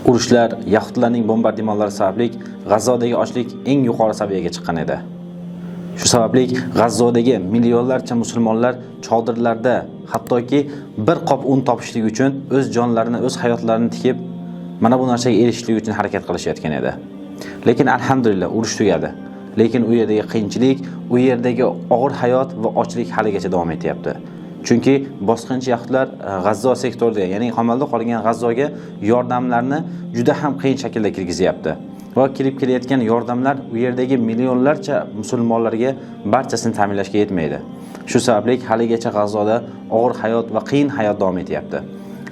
Urushlar, yahudlarning bombardimonlari sababli G'azzodagi ochlik eng yuqori saviyaga chiqqan edi. Shu sababli G'azzodagi millionlarcha musulmonlar chodirlarda hattoki bir qop un topishlik uchun o'z jonlarini, o'z hayotlarini tikib, mana bu narsaga erishishlik uchun harakat qilishayotgan edi. Lekin alhamdulillah urush tugadi. Lekin u yerdagi qiyinchilik, u yerdagi og'ir hayot va ochlik haligacha davom etyapti. Chunki bosqinchi yahudlar G'azzo sektorida, ya'ni qamalda qolgan G'azzoga yordamlarni juda ham qiyin shaklda kirgizyapti. Va kirib kelayotgan yordamlar u yerdagi millionlarcha musulmonlarga barchasini ta'minlashga yetmaydi. Shu sababli haligacha G'azzoda og'ir hayot va qiyin hayot davom etyapti.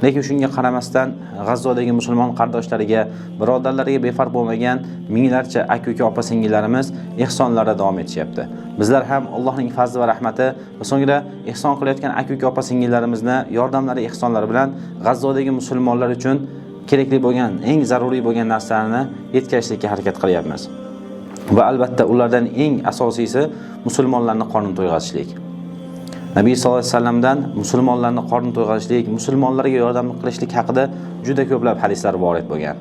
Lekin shunga qaramasdan G'azzodagi musulmon qardoshlariga, birodarlariga befarq bo'lmagan minglarcha aka-uka opa-singillarimiz ehsonlarda davom etishyapti. Bizlar ham Allohning fazli va rahmati va so'ngra ehson qilayotgan aka-uka opa-singillarimizni yordamlari, ehsonlari bilan G'azzodagi musulmonlar uchun kerakli bo'lgan, eng zaruriy bo'lgan narsalarni yetkazishga harakat qilyapmiz. Va albatta ulardan eng asosiysi musulmonlarni qorni to'yg'azishlik. Nabiy sollallohu alayhi vasallamdan musulmonlarni qorni to'yg'azishlik, musulmonlarga yordam qilishlik haqida juda ko'plab hadislar vorid bo'lgan.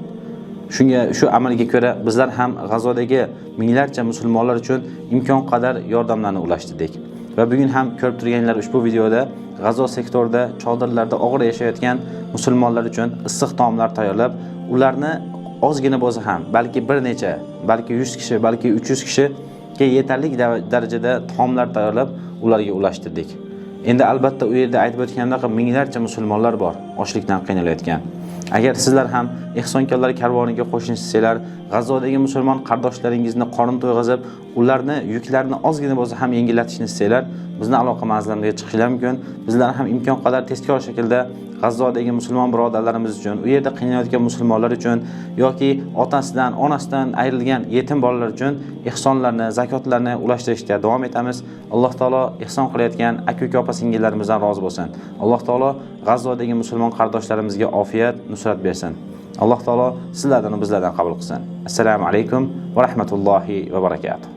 Shu amalga ko'ra bizlar ham G'azzodagi minglarcha musulmonlar uchun imkon qadar yordamlarni ulashtirdik. Va bugun ham ko'rib turganlar ushbu videoda G'azzo sektorida chodirlarda og'ir yashayotgan musulmonlar uchun issiq taomlar tayyorlab, ularni ozgina bo'lsa ham, balki bir necha, balki 100 kishi, balki 300 kishiga yetarli darajada taomlar tayyorlab ularga ulashtirdik. Endi albatta u yerda aytib o'tgandek minglarcha musulmonlar bor, ochlikdan qiynalayotgan. Agar sizlar ham ehsonkorlar karvoniga qo'shilsanglar, G'azzodagi musulmon qardoshlaringizni qorin to'yg'azib, ularni yuklarini ozgina bo'lsa ham yengillatishni istanglar, bizni aloqa manzillariga chiqishlar mumkin. Bizlar ham imkon qadar tezkor shaklda G'azzodagi musulmon birodarlarimiz uchun, u yerda qiynalayotgan musulmonlar uchun yoki otasidan, onasidan ayrilgan yetim bolalar uchun ehsonlarni, zakotlarni ulashtirishda davom etamiz. Alloh taolo ehson qilayotgan aka-uka opa-singillarimizdan rozi bo'lsin. Alloh taolo G'azzodagi musulmon qardoshlarimizga ofiyat, nusrat bersin. Alloh taolo sizlardan va bizlardan qabul qilsin. Assalomu alaykum va rahmatullohi va barakatuh.